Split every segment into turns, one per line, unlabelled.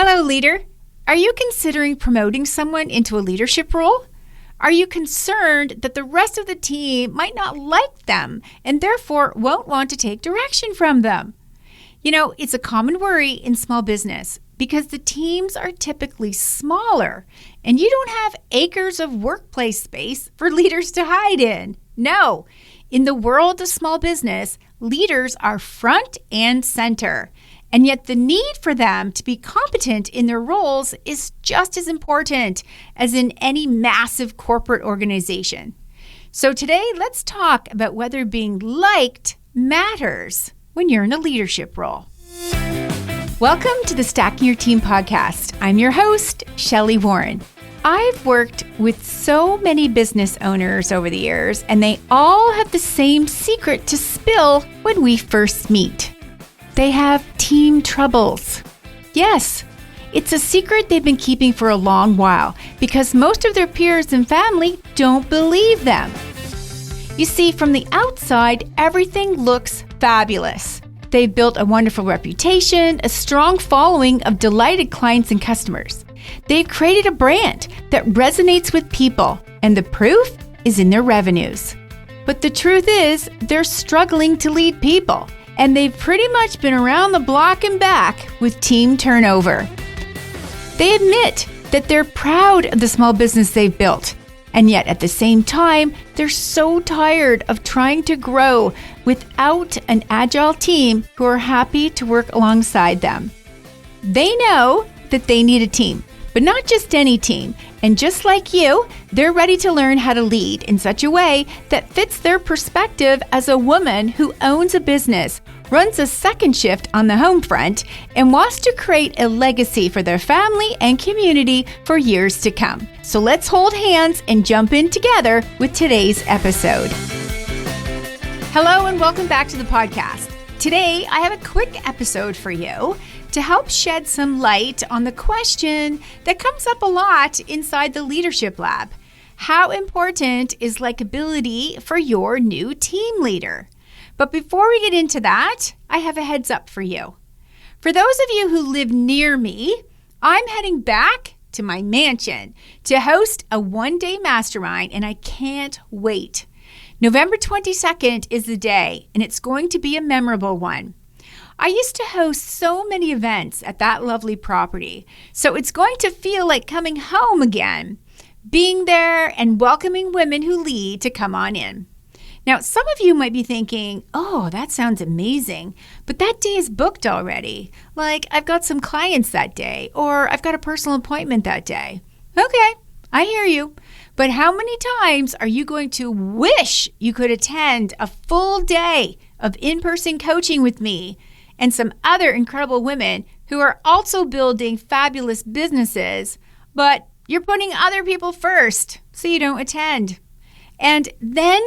Hello, leader. Are you considering promoting someone into a leadership role? Are you concerned that the rest of the team might not like them and therefore won't want to take direction from them? You know, it's a common worry in small business because the teams are typically smaller and you don't have acres of workplace space for leaders to hide in. No, in the world of small business, leaders are front and center. And yet the need for them to be competent in their roles is just as important as in any massive corporate organization. So today, let's talk about whether being liked matters when you're in a leadership role. Welcome to the Stacking Your Team podcast. I'm your host, Shelli Warren. I've worked with so many business owners over the years, and they all have the same secret to spill when we first meet. They have team troubles. Yes, it's a secret they've been keeping for a long while because most of their peers and family don't believe them. You see, from the outside, everything looks fabulous. They've built a wonderful reputation, a strong following of delighted clients and customers. They've created a brand that resonates with people, and the proof is in their revenues. But the truth is, they're struggling to lead people. And they've pretty much been around the block and back with team turnover. They admit that they're proud of the small business they've built, and yet at the same time, they're so tired of trying to grow without an agile team who are happy to work alongside them. They know that they need a team, but not just any team. And just like you, they're ready to learn how to lead in such a way that fits their perspective as a woman who owns a business, runs a second shift on the home front, and wants to create a legacy for their family and community for years to come. So let's hold hands and jump in together with today's episode. Hello and welcome back to the podcast. Today, I have a quick episode for you to help shed some light on the question that comes up a lot inside the Leadership Lab. How important is likability for your new team leader? But before we get into that, I have a heads up for you. For those of you who live near me, I'm heading back to my mansion to host a one-day mastermind, and I can't wait. November 22nd is the day, and it's going to be a memorable one. I used to host so many events at that lovely property, so it's going to feel like coming home again, being there and welcoming women who lead to come on in. Now, some of you might be thinking, oh, that sounds amazing, but that day is booked already. Like, I've got some clients that day, or I've got a personal appointment that day. Okay, I hear you. But how many times are you going to wish you could attend a full day of in-person coaching with me and some other incredible women who are also building fabulous businesses, but you're putting other people first, so you don't attend? And then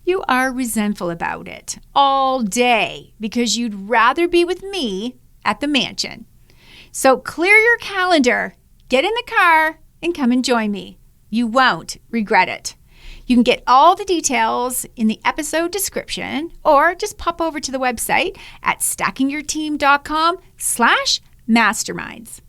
you are resentful about it all day because you'd rather be with me at the mansion. So clear your calendar, get in the car, and come and join me. You won't regret it. You can get all the details in the episode description or just pop over to the website at stackingyourteam.com/masterminds.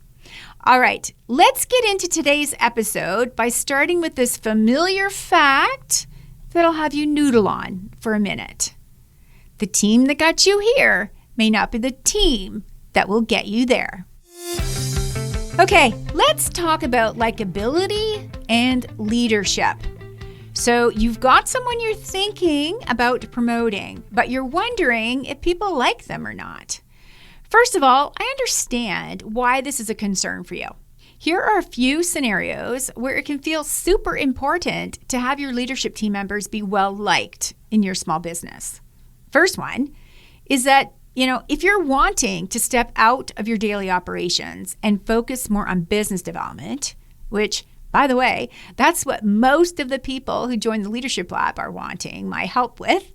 All right, let's get into today's episode by starting with this familiar fact that'll have you noodle on for a minute. The team that got you here may not be the team that will get you there. Okay, let's talk about likability and leadership. So you've got someone you're thinking about promoting, but you're wondering if people like them or not. First of all, I understand why this is a concern for you. Here are a few scenarios where it can feel super important to have your leadership team members be well liked in your small business. First one is that, if you're wanting to step out of your daily operations and focus more on business development, which, by the way, that's what most of the people who join the Leadership Lab are wanting my help with.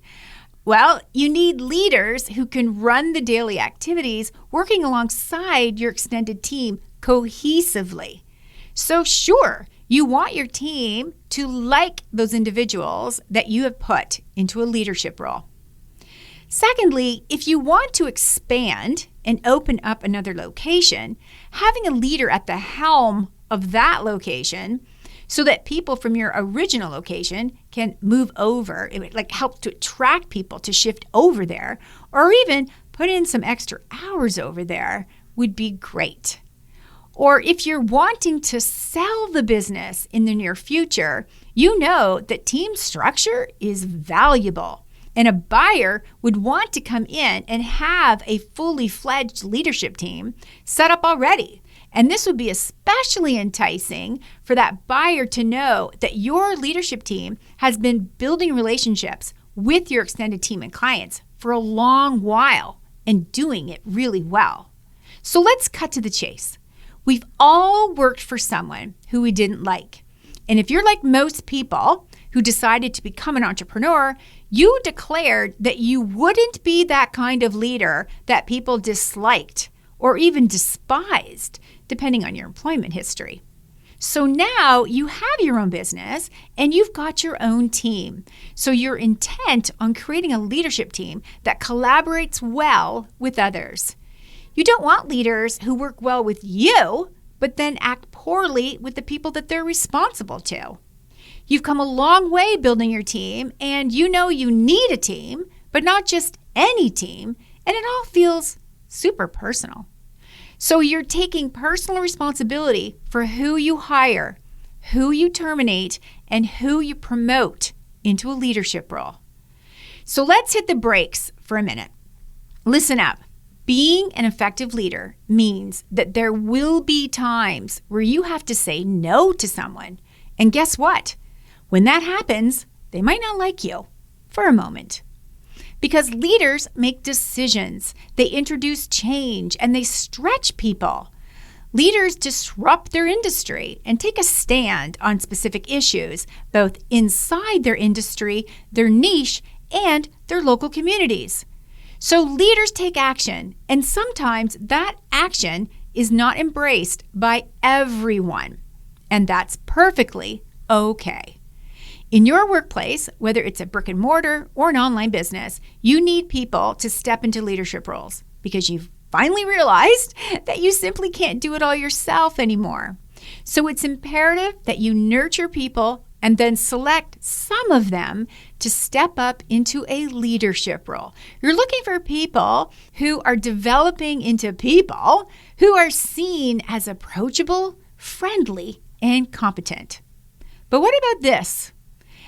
Well, you need leaders who can run the daily activities working alongside your extended team cohesively. So sure, you want your team to like those individuals that you have put into a leadership role. Secondly, if you want to expand and open up another location, having a leader at the helm of that location so that people from your original location can move over, it would help to attract people to shift over there, or even put in some extra hours over there, would be great. Or if you're wanting to sell the business in the near future, you know that team structure is valuable, and a buyer would want to come in and have a fully fledged leadership team set up already. And this would be especially enticing for that buyer to know that your leadership team has been building relationships with your extended team and clients for a long while and doing it really well. So let's cut to the chase. We've all worked for someone who we didn't like. And if you're like most people who decided to become an entrepreneur, you declared that you wouldn't be that kind of leader that people disliked or even despised, depending on your employment history. So now you have your own business and you've got your own team. So you're intent on creating a leadership team that collaborates well with others. You don't want leaders who work well with you, but then act poorly with the people that they're responsible to. You've come a long way building your team, and you know you need a team, but not just any team, and it all feels super personal. So you're taking personal responsibility for who you hire, who you terminate, and who you promote into a leadership role. So let's hit the brakes for a minute. Listen up. Being an effective leader means that there will be times where you have to say no to someone. And guess what? When that happens, they might not like you for a moment. Because leaders make decisions, they introduce change, and they stretch people. Leaders disrupt their industry and take a stand on specific issues, both inside their industry, their niche, and their local communities. So leaders take action, and sometimes that action is not embraced by everyone, and that's perfectly okay. In your workplace, whether it's a brick and mortar or an online business, you need people to step into leadership roles because you've finally realized that you simply can't do it all yourself anymore. So it's imperative that you nurture people and then select some of them to step up into a leadership role. You're looking for people who are developing into people who are seen as approachable, friendly, and competent. But what about this?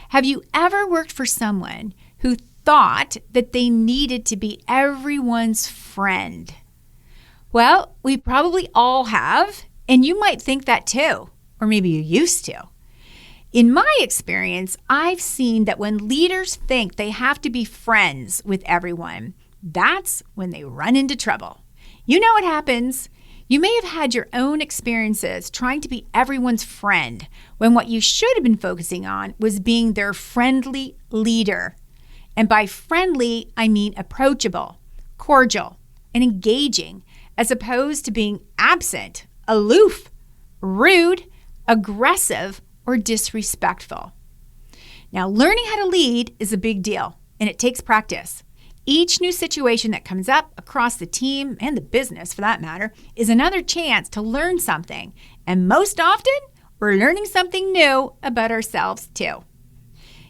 Have you ever worked for someone who thought that they needed to be everyone's friend? Well, we probably all have, and you might think that too, or maybe you used to. In my experience, I've seen that when leaders think they have to be friends with everyone, that's when they run into trouble. You know what happens? You may have had your own experiences trying to be everyone's friend when what you should have been focusing on was being their friendly leader. And by friendly, I mean approachable, cordial, and engaging, as opposed to being absent, aloof, rude, aggressive, or disrespectful. Now, learning how to lead is a big deal, and it takes practice. Each new situation that comes up across the team and the business, for that matter, is another chance to learn something. And most often, we're learning something new about ourselves too.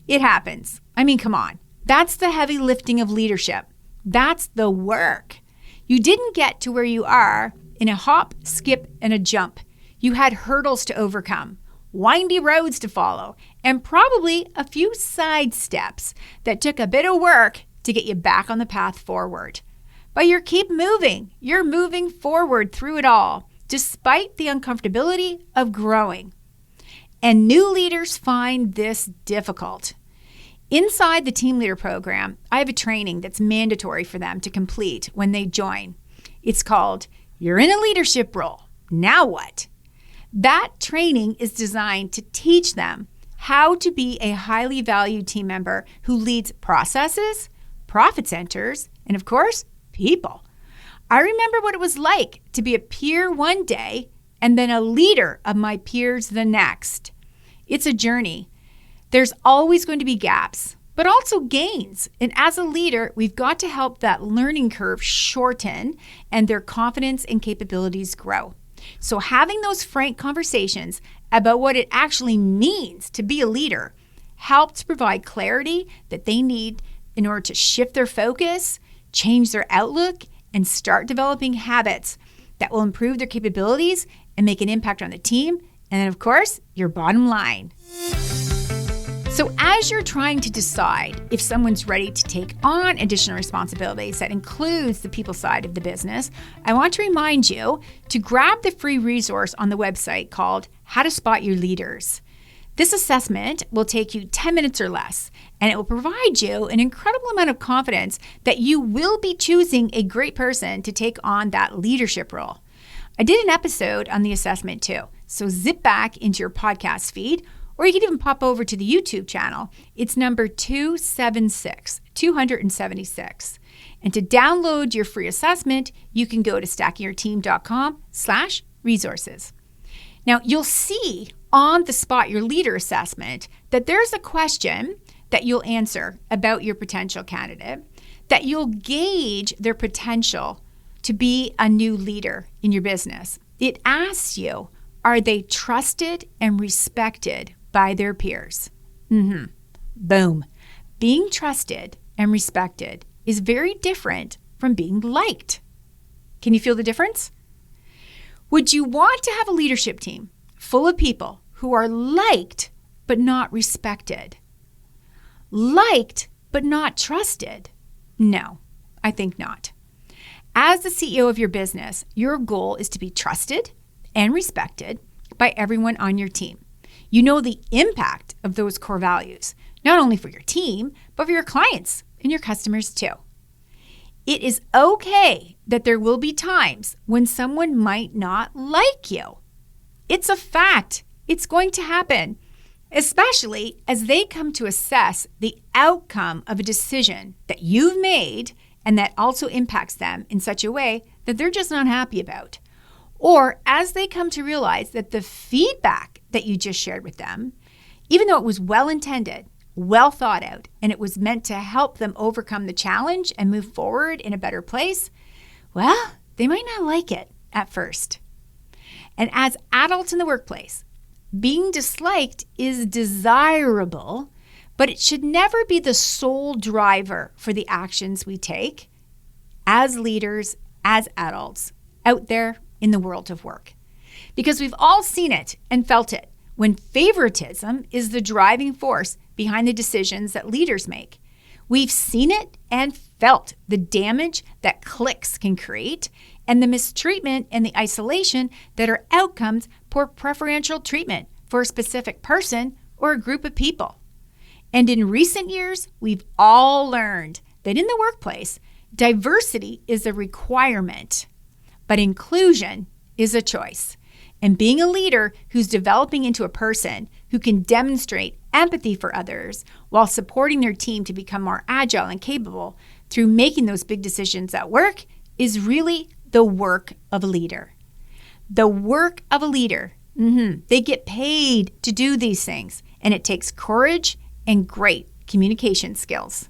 It happens. I mean, come on. That's the heavy lifting of leadership. That's the work. You didn't get to where you are in a hop, skip, and a jump. You had hurdles to overcome, windy roads to follow, and probably a few side steps that took a bit of work to get you back on the path forward. But you keep moving. You're moving forward through it all, despite the uncomfortability of growing. And new leaders find this difficult. Inside the Team Leader Program, I have a training that's mandatory for them to complete when they join. It's called You're in a Leadership Role. Now what? That training is designed to teach them how to be a highly valued team member who leads processes, profit centers, and of course, people. I remember what it was like to be a peer one day and then a leader of my peers the next. It's a journey. There's always going to be gaps, but also gains. And as a leader, we've got to help that learning curve shorten and their confidence and capabilities grow. So having those frank conversations about what it actually means to be a leader helps provide clarity that they need in order to shift their focus, change their outlook, and start developing habits that will improve their capabilities and make an impact on the team. And then, of course, your bottom line. So as you're trying to decide if someone's ready to take on additional responsibilities that includes the people side of the business, I want to remind you to grab the free resource on the website called How to Spot Your Leaders. This assessment will take you 10 minutes or less, and it will provide you an incredible amount of confidence that you will be choosing a great person to take on that leadership role. I did an episode on the assessment too, so zip back into your podcast feed, or you can even pop over to the YouTube channel. It's number 276. And to download your free assessment, you can go to stackingyourteam.com/resources. Now, you'll see on the Spot Your Leader assessment that there's a question that you'll answer about your potential candidate, that you'll gauge their potential to be a new leader in your business. It asks you, are they trusted and respected by their peers? Boom. Being trusted and respected is very different from being liked. Can you feel the difference? Would you want to have a leadership team full of people who are liked but not respected? Liked but not trusted? No, I think not. As the CEO of your business, your goal is to be trusted and respected by everyone on your team. You know the impact of those core values, not only for your team, but for your clients and your customers too. It is okay that there will be times when someone might not like you. It's a fact. It's going to happen, especially as they come to assess the outcome of a decision that you've made and that also impacts them in such a way that they're just not happy about. Or as they come to realize that the feedback that you just shared with them, even though it was well-intended, well thought out, and it was meant to help them overcome the challenge and move forward in a better place, well, they might not like it at first. And as adults in the workplace, being disliked is desirable, but it should never be the sole driver for the actions we take as leaders, as adults, out there in the world of work. Because we've all seen it and felt it when favoritism is the driving force behind the decisions that leaders make. We've seen it and felt the damage that cliques can create and the mistreatment and the isolation that are outcomes for preferential treatment for a specific person or a group of people. And in recent years, we've all learned that in the workplace, diversity is a requirement, but inclusion is a choice. And being a leader who's developing into a person who can demonstrate empathy for others while supporting their team to become more agile and capable through making those big decisions at work is really the work of a leader. The work of a leader. They get paid to do these things, and it takes courage and great communication skills.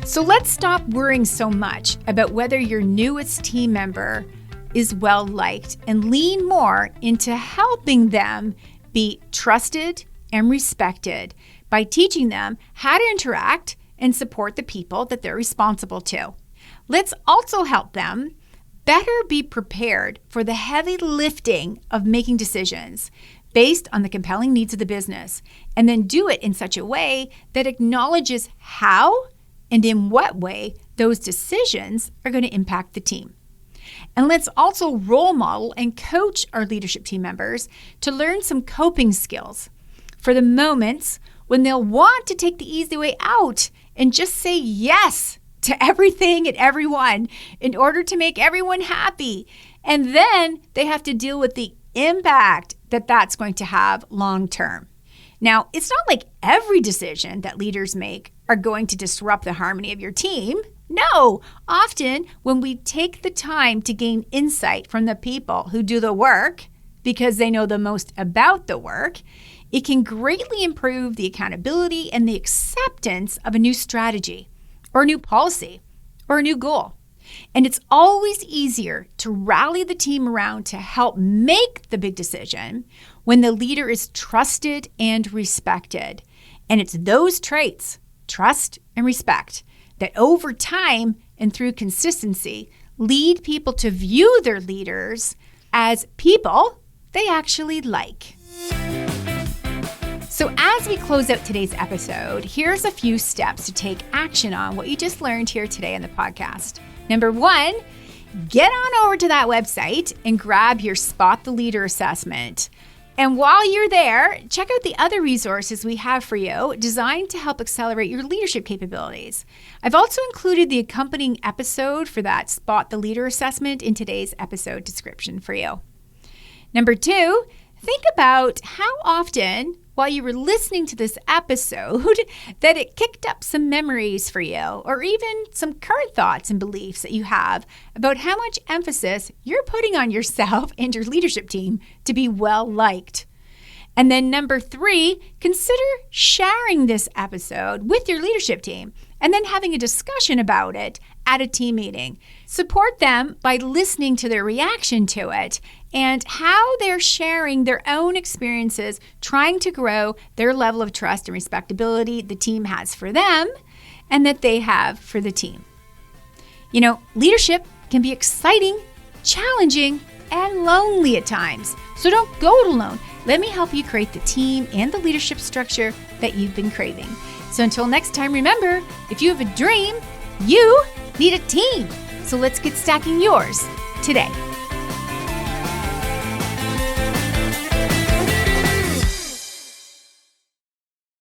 So let's stop worrying so much about whether your newest team member is well liked and lean more into helping them be trusted and respected by teaching them how to interact and support the people that they're responsible to. Let's also help them better be prepared for the heavy lifting of making decisions based on the compelling needs of the business, and then do it in such a way that acknowledges how and in what way those decisions are going to impact the team. And let's also role model and coach our leadership team members to learn some coping skills for the moments when they'll want to take the easy way out and just say yes to everything and everyone in order to make everyone happy. And then they have to deal with the impact that that's going to have long term. Now, it's not like every decision that leaders make are going to disrupt the harmony of your team. No, often when we take the time to gain insight from the people who do the work because they know the most about the work, It can greatly improve the accountability and the acceptance of a new strategy or a new policy or a new goal. And it's always easier to rally the team around to help make the big decision when the leader is trusted and respected. And it's those traits, trust and respect, that over time and through consistency lead people to view their leaders as people they actually like. So as we close out today's episode, here's a few steps to take action on what you just learned here today on the podcast. Number 1, get on over to that website and grab your Spot the Leader assessment. And while you're there, check out the other resources we have for you designed to help accelerate your leadership capabilities. I've also included the accompanying episode for that Spot the Leader assessment in today's episode description for you. Number 2, think about how often, while you were listening to this episode, that it kicked up some memories for you, or even some current thoughts and beliefs that you have about how much emphasis you're putting on yourself and your leadership team to be well liked. And then number 3, consider sharing this episode with your leadership team and then having a discussion about it at a team meeting. Support them by listening to their reaction to it and how they're sharing their own experiences, trying to grow their level of trust and respectability the team has for them and that they have for the team. You know, leadership can be exciting, challenging, and lonely at times. So don't go it alone. Let me help you create the team and the leadership structure that you've been craving. So until next time, remember, if you have a dream, you need a team. So let's get stacking yours today.